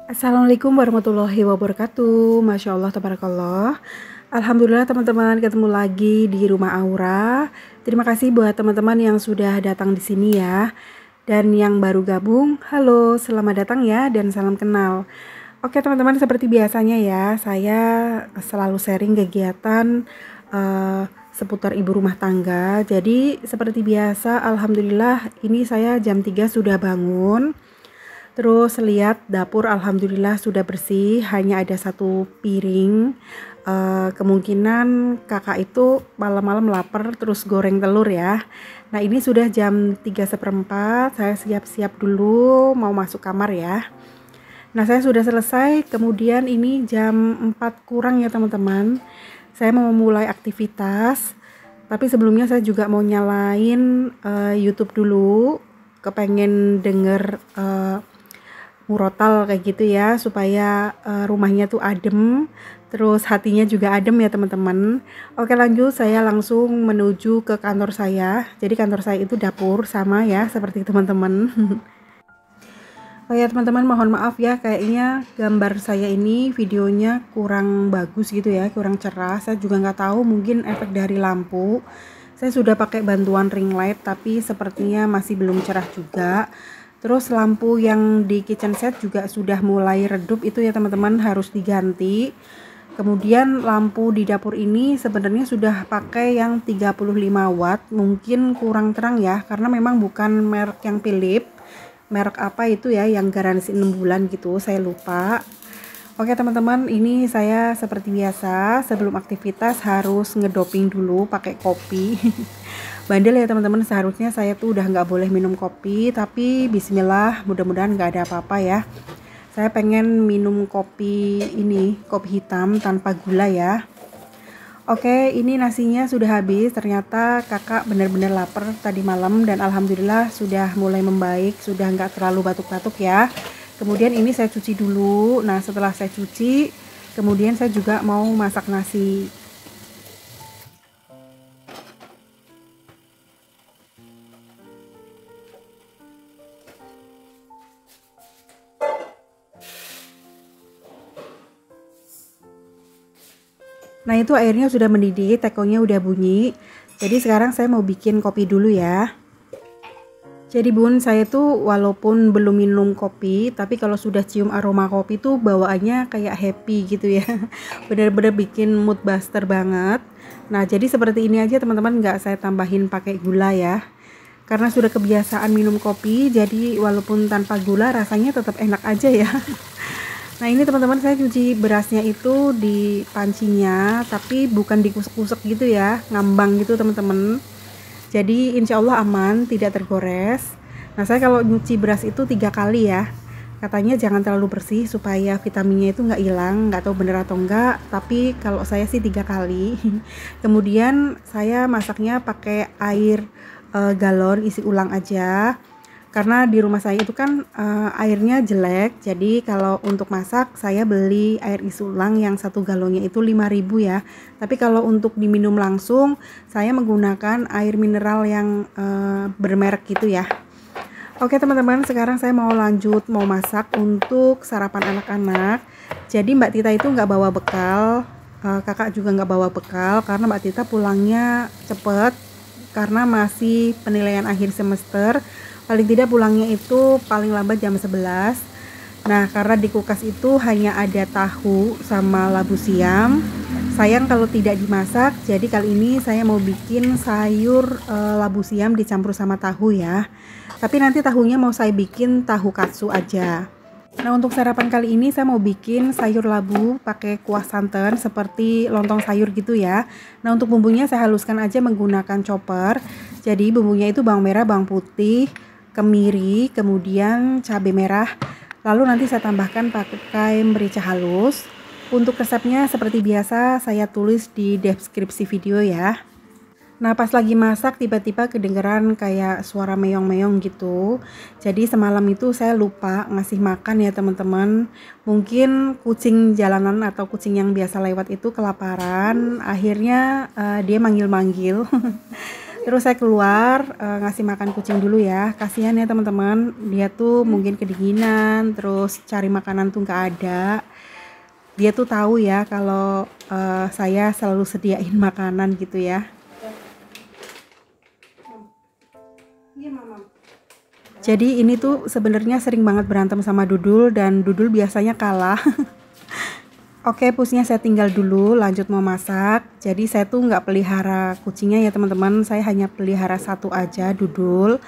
Assalamualaikum warahmatullahi wabarakatuh. Masya Allah, tabarakallah. Alhamdulillah teman-teman, ketemu lagi di rumah Aura. Terima kasih buat teman-teman yang sudah datang di sini ya. Dan yang baru gabung, halo, selamat datang ya dan salam kenal. Oke teman-teman, seperti biasanya ya, saya selalu sharing kegiatan seputar ibu rumah tangga. Jadi seperti biasa, alhamdulillah ini saya jam 3 sudah bangun. Terus lihat dapur alhamdulillah sudah bersih, hanya ada satu piring. Kemungkinan kakak itu malam-malam lapar terus goreng telur ya. Nah ini sudah jam 3:15, saya siap-siap dulu mau masuk kamar ya. Nah saya sudah selesai, kemudian ini jam 4 kurang ya teman-teman. Saya mau memulai aktivitas, tapi sebelumnya saya juga mau nyalain YouTube dulu. Kepengen denger murotal kayak gitu ya, supaya rumahnya tuh adem, terus hatinya juga adem ya teman-teman. Oke lanjut, saya langsung menuju ke kantor saya. Jadi kantor saya itu dapur sama ya seperti teman-teman. Oh ya teman-teman, mohon maaf ya, kayaknya gambar saya ini videonya kurang bagus gitu ya, kurang cerah. Saya juga nggak tahu, mungkin efek dari lampu. Saya sudah pakai bantuan ring light tapi sepertinya masih belum cerah juga. Terus lampu yang di kitchen set juga sudah mulai redup itu ya teman-teman, harus diganti. Kemudian lampu di dapur ini sebenarnya sudah pakai yang 35 watt, mungkin kurang terang ya, karena memang bukan merek yang Philips. Merek apa itu ya yang garansi 6 bulan gitu, saya lupa. Oke teman-teman, ini saya seperti biasa sebelum aktivitas harus ngedoping dulu pakai kopi. Bandel ya teman-teman, seharusnya saya tuh udah nggak boleh minum kopi, tapi bismillah, mudah-mudahan nggak ada apa-apa ya. Saya pengen minum kopi ini, kopi hitam tanpa gula ya. Oke, ini nasinya sudah habis. Ternyata kakak benar-benar lapar tadi malam dan alhamdulillah sudah mulai membaik, sudah nggak terlalu batuk-batuk ya. Kemudian ini saya cuci dulu. Nah setelah saya cuci, kemudian saya juga mau masak nasi. Nah itu airnya sudah mendidih, tekonya udah bunyi. Jadi sekarang saya mau bikin kopi dulu ya. Jadi bun, saya tuh walaupun belum minum kopi, tapi kalau sudah cium aroma kopi tuh bawaannya kayak happy gitu ya. Bener-bener bikin mood buster banget. Nah jadi seperti ini aja teman-teman, nggak saya tambahin pakai gula ya. Karena sudah kebiasaan minum kopi, jadi walaupun tanpa gula rasanya tetap enak aja ya. Nah ini teman-teman, saya cuci berasnya itu di pancinya, tapi bukan dikusek-kusek gitu ya, ngambang gitu teman-teman. Jadi insya Allah aman, tidak tergores. Nah saya kalau nyuci beras itu 3 kali ya. Katanya jangan terlalu bersih supaya vitaminnya itu nggak hilang, nggak tahu bener atau enggak. Tapi kalau saya sih 3 kali. Kemudian saya masaknya pakai air galon isi ulang aja. Karena di rumah saya itu kan airnya jelek, jadi kalau untuk masak saya beli air isi ulang yang 1 galonnya itu 5.000 ya. Tapi kalau untuk diminum langsung saya menggunakan air mineral yang bermerek gitu ya. Oke teman-teman, sekarang saya mau lanjut mau masak untuk sarapan anak-anak. Jadi Mbak Tita itu nggak bawa bekal, kakak juga nggak bawa bekal karena Mbak Tita pulangnya cepet karena masih penilaian akhir semester. Paling tidak pulangnya itu paling lambat jam 11. Nah karena di kulkas itu hanya ada tahu sama labu siam, sayang kalau tidak dimasak. Jadi kali ini saya mau bikin sayur labu siam dicampur sama tahu ya. Tapi nanti tahunya mau saya bikin tahu katsu aja. Nah untuk sarapan kali ini saya mau bikin sayur labu pakai kuah santan seperti lontong sayur gitu ya. Nah untuk bumbunya saya haluskan aja menggunakan chopper. Jadi bumbunya itu bawang merah, bawang putih, kemiri, kemudian cabai merah. Lalu nanti saya tambahkan pakai merica halus. Untuk resepnya seperti biasa saya tulis di deskripsi video ya. Nah pas lagi masak tiba-tiba kedengeran kayak suara meong-meong gitu. Jadi semalam itu saya lupa ngasih makan ya teman-teman. Mungkin kucing jalanan atau kucing yang biasa lewat itu kelaparan. Akhirnya dia manggil-manggil. Terus saya keluar ngasih makan kucing dulu ya. Kasihan ya teman-teman, dia tuh mungkin kedinginan, terus cari makanan tuh nggak ada. Dia tuh tahu ya kalau saya selalu sediain makanan gitu ya. Jadi ini tuh sebenarnya sering banget berantem sama Dudul dan Dudul biasanya kalah. Oke, pusnya saya tinggal dulu, lanjut mau masak. Jadi saya tuh nggak pelihara kucingnya ya teman-teman, saya hanya pelihara satu aja, Dudul.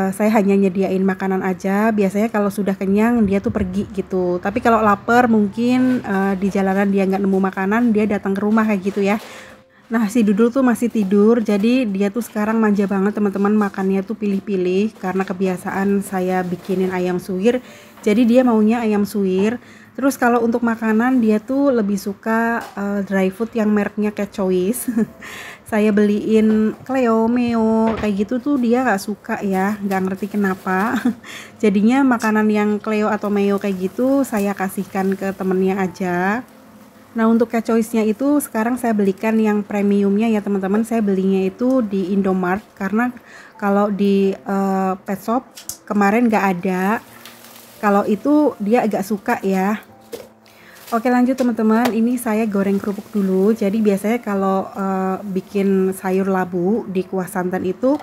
Saya hanya nyediain makanan aja. Biasanya kalau sudah kenyang dia tuh pergi gitu. Tapi kalau lapar mungkin di jalanan dia nggak nemu makanan, dia datang ke rumah kayak gitu ya. Nah, si Dudul tuh masih tidur, jadi dia tuh sekarang manja banget teman-teman, makannya tuh pilih-pilih karena kebiasaan saya bikinin ayam suwir. Jadi dia maunya ayam suwir. Terus kalau untuk makanan dia tuh lebih suka dry food yang mereknya kayak Choice. Saya beliin Cleo, Meo kayak gitu tuh dia nggak suka ya, nggak ngerti kenapa. Jadinya makanan yang Cleo atau Meo kayak gitu saya kasihkan ke temennya aja. Nah, untuk cat choice-nya itu sekarang saya belikan yang premiumnya ya teman-teman. Saya belinya itu di Indomart karena kalau di pet shop kemarin nggak ada. Kalau itu dia agak suka ya. Oke, lanjut teman-teman, ini saya goreng kerupuk dulu. Jadi biasanya kalau bikin sayur labu di kuah santan itu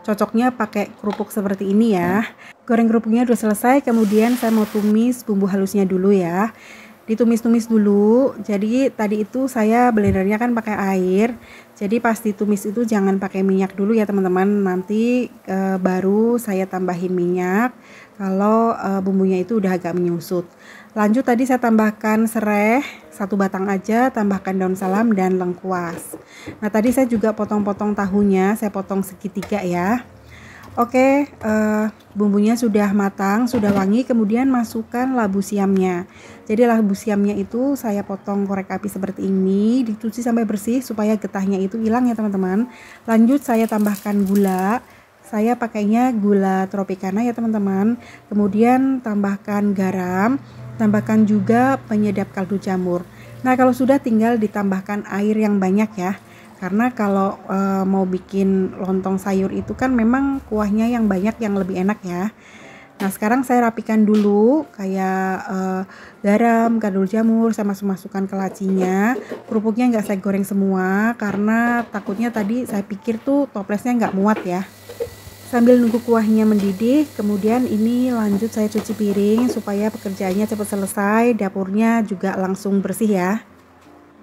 cocoknya pakai kerupuk seperti ini ya. Goreng kerupuknya udah selesai, kemudian saya mau tumis bumbu halusnya dulu ya. Ditumis-tumis dulu. Jadi tadi itu saya blendernya kan pakai air. Jadi pas ditumis itu jangan pakai minyak dulu ya teman-teman. Nanti baru saya tambahin minyak kalau bumbunya itu udah agak menyusut. Lanjut tadi saya tambahkan serai 1 batang aja, tambahkan daun salam dan lengkuas. Nah, tadi saya juga potong-potong tahunya, saya potong segitiga ya. Oke, bumbunya sudah matang, sudah wangi, kemudian masukkan labu siamnya. Jadi labu siamnya itu saya potong korek api seperti ini, dicuci sampai bersih supaya getahnya itu hilang ya teman-teman. Lanjut saya tambahkan gula. Saya pakainya gula tropicana ya teman-teman. Kemudian tambahkan garam, tambahkan juga penyedap kaldu jamur. Nah, kalau sudah tinggal ditambahkan air yang banyak ya. Karena kalau mau bikin lontong sayur itu kan memang kuahnya yang banyak yang lebih enak ya. Nah, sekarang saya rapikan dulu kayak garam, kaldu jamur, sama masukkan ke lacinya. Kerupuknya nggak saya goreng semua karena takutnya tadi saya pikir tuh toplesnya nggak muat ya. Sambil nunggu kuahnya mendidih, kemudian ini lanjut saya cuci piring supaya pekerjaannya cepat selesai, dapurnya juga langsung bersih ya.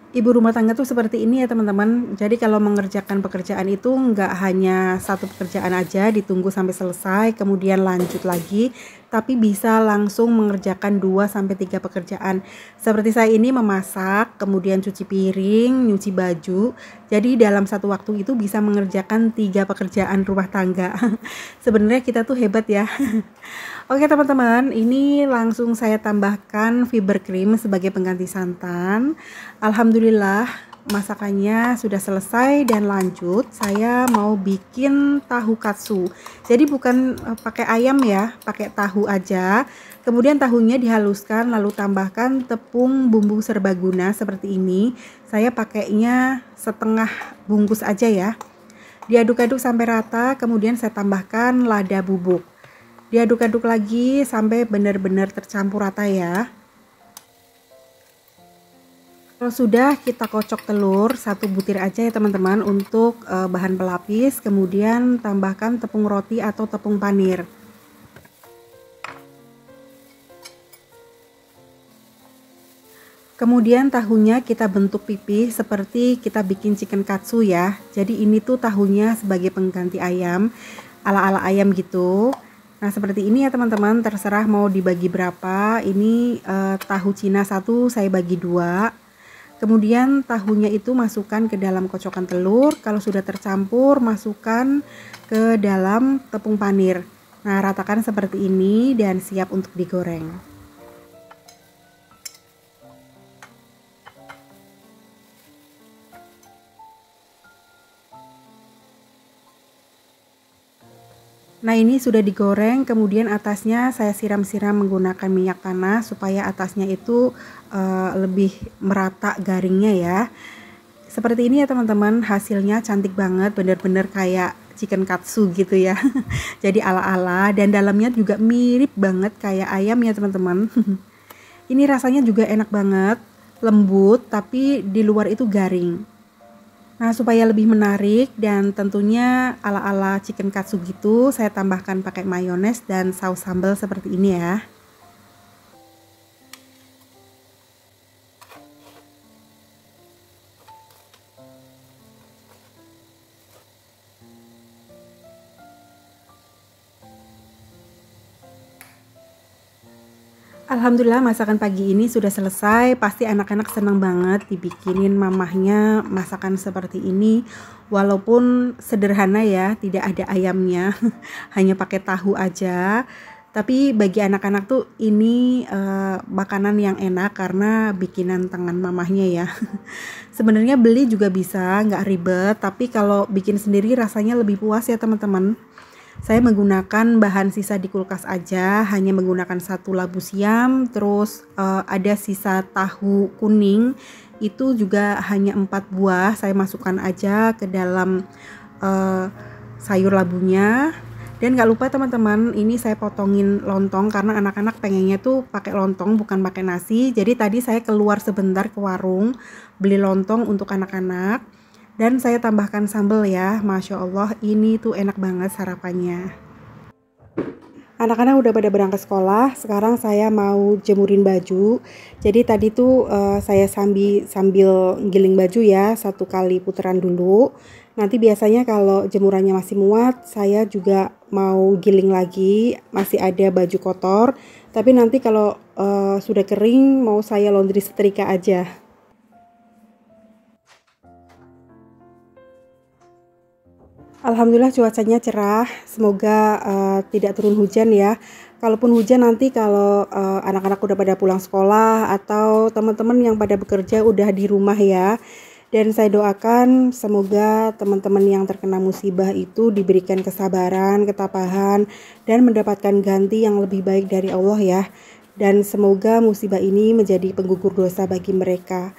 Ibu rumah tangga tuh seperti ini ya teman-teman. Jadi kalau mengerjakan pekerjaan itu nggak hanya satu pekerjaan aja ditunggu sampai selesai kemudian lanjut lagi, tapi bisa langsung mengerjakan 2-3 pekerjaan. Seperti saya ini memasak, kemudian cuci piring, nyuci baju. Jadi dalam satu waktu itu bisa mengerjakan 3 pekerjaan rumah tangga. Sebenarnya kita tuh hebat ya. Oke teman-teman, ini langsung saya tambahkan fiber cream sebagai pengganti santan. Alhamdulillah masakannya sudah selesai dan lanjut saya mau bikin tahu katsu. Jadi bukan pakai ayam ya, pakai tahu aja. Kemudian tahunya dihaluskan lalu tambahkan tepung bumbu serbaguna seperti ini. Saya pakainya setengah bungkus aja ya. Diaduk-aduk sampai rata, kemudian saya tambahkan lada bubuk. Diaduk-aduk lagi sampai benar-benar tercampur rata ya. Kalau sudah, kita kocok telur 1 butir aja ya teman-teman untuk bahan pelapis. Kemudian tambahkan tepung roti atau tepung panir. Kemudian tahunya kita bentuk pipih seperti kita bikin chicken katsu ya. Jadi ini tuh tahunya sebagai pengganti ayam, ala-ala ayam gitu. Nah, seperti ini ya teman-teman, terserah mau dibagi berapa. Ini tahu Cina 1 saya bagi 2. Kemudian tahunya itu masukkan ke dalam kocokan telur. Kalau sudah tercampur, masukkan ke dalam tepung panir. Nah, ratakan seperti ini dan siap untuk digoreng. Nah, ini sudah digoreng, kemudian atasnya saya siram-siram menggunakan minyak panas supaya atasnya itu lebih merata garingnya ya. Seperti ini ya teman-teman, hasilnya cantik banget, bener-bener kayak chicken katsu gitu ya. Jadi ala-ala, dan dalamnya juga mirip banget kayak ayam ya teman-teman. Ini rasanya juga enak banget, lembut tapi di luar itu garing. Nah, supaya lebih menarik dan tentunya ala-ala chicken katsu gitu, saya tambahkan pakai mayones dan saus sambal seperti ini ya. Alhamdulillah masakan pagi ini sudah selesai. Pasti anak-anak senang banget dibikinin mamahnya masakan seperti ini. Walaupun sederhana ya, tidak ada ayamnya, hanya pakai tahu aja. Tapi bagi anak-anak tuh ini makanan yang enak karena bikinan tangan mamahnya ya. Sebenarnya beli juga bisa, nggak ribet. Tapi kalau bikin sendiri rasanya lebih puas ya teman-teman. Saya menggunakan bahan sisa di kulkas aja, hanya menggunakan 1 labu siam, terus ada sisa tahu kuning, itu juga hanya 4 buah, saya masukkan aja ke dalam sayur labunya. Dan gak lupa teman-teman, ini saya potongin lontong karena anak-anak pengennya tuh pakai lontong bukan pakai nasi. Jadi tadi saya keluar sebentar ke warung, beli lontong untuk anak-anak. Dan saya tambahkan sambal ya, Masya Allah ini tuh enak banget sarapannya. Anak-anak udah pada berangkat sekolah, sekarang saya mau jemurin baju. Jadi tadi tuh saya sambil giling baju ya, 1 kali putaran dulu. Nanti biasanya kalau jemurannya masih muat, saya juga mau giling lagi, masih ada baju kotor. Tapi nanti kalau sudah kering, mau saya laundry setrika aja. Alhamdulillah cuacanya cerah, semoga tidak turun hujan ya. Kalaupun hujan nanti kalau anak-anak udah pada pulang sekolah atau teman-teman yang pada bekerja udah di rumah ya. Dan saya doakan semoga teman-teman yang terkena musibah itu diberikan kesabaran, ketabahan, dan mendapatkan ganti yang lebih baik dari Allah ya. Dan semoga musibah ini menjadi penggugur dosa bagi mereka.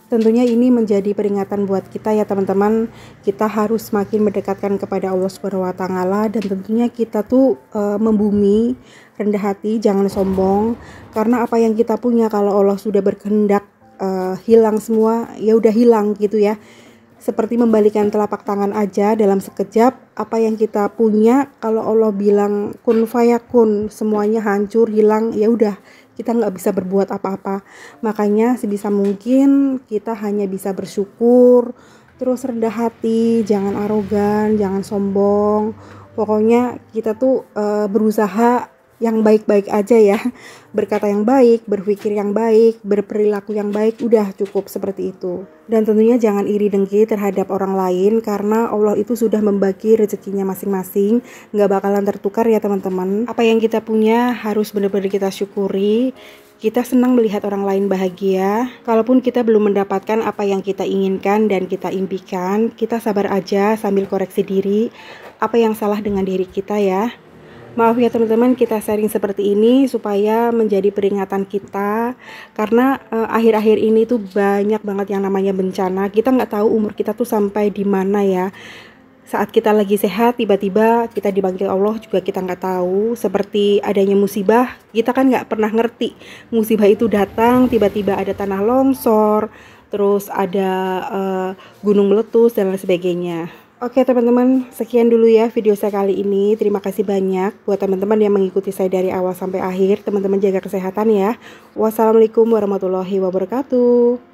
Tentunya ini menjadi peringatan buat kita ya teman-teman. Kita harus semakin mendekatkan kepada Allah Subhanahu wa taala, dan tentunya kita tuh membumi, rendah hati, jangan sombong. Karena apa yang kita punya kalau Allah sudah berkehendak hilang semua, ya udah hilang gitu ya. Seperti membalikan telapak tangan aja dalam sekejap, apa yang kita punya kalau Allah bilang kun fayakun, semuanya hancur, hilang, ya udah. Kita nggak bisa berbuat apa-apa. Makanya sebisa mungkin kita hanya bisa bersyukur, terus rendah hati, jangan arogan, jangan sombong. Pokoknya kita tuh berusaha yang baik-baik aja ya. Berkata yang baik, berpikir yang baik, berperilaku yang baik, udah cukup seperti itu. Dan tentunya jangan iri dengki terhadap orang lain, karena Allah itu sudah membagi rezekinya masing-masing, nggak bakalan tertukar ya teman-teman. Apa yang kita punya harus benar-benar kita syukuri. Kita senang melihat orang lain bahagia. Kalaupun kita belum mendapatkan apa yang kita inginkan dan kita impikan, kita sabar aja sambil koreksi diri apa yang salah dengan diri kita ya. Maaf ya teman-teman, kita sharing seperti ini supaya menjadi peringatan kita, karena akhir-akhir ini tuh banyak banget yang namanya bencana. Kita nggak tahu umur kita tuh sampai di mana ya. Saat kita lagi sehat, tiba-tiba kita dipanggil Allah juga kita nggak tahu. Seperti adanya musibah, kita kan nggak pernah ngerti. Musibah itu datang, tiba-tiba ada tanah longsor, terus ada gunung meletus dan lain sebagainya. Oke teman-teman, sekian dulu ya video saya kali ini. Terima kasih banyak buat teman-teman yang mengikuti saya dari awal sampai akhir. Teman-teman jaga kesehatan ya. Wassalamualaikum warahmatullahi wabarakatuh.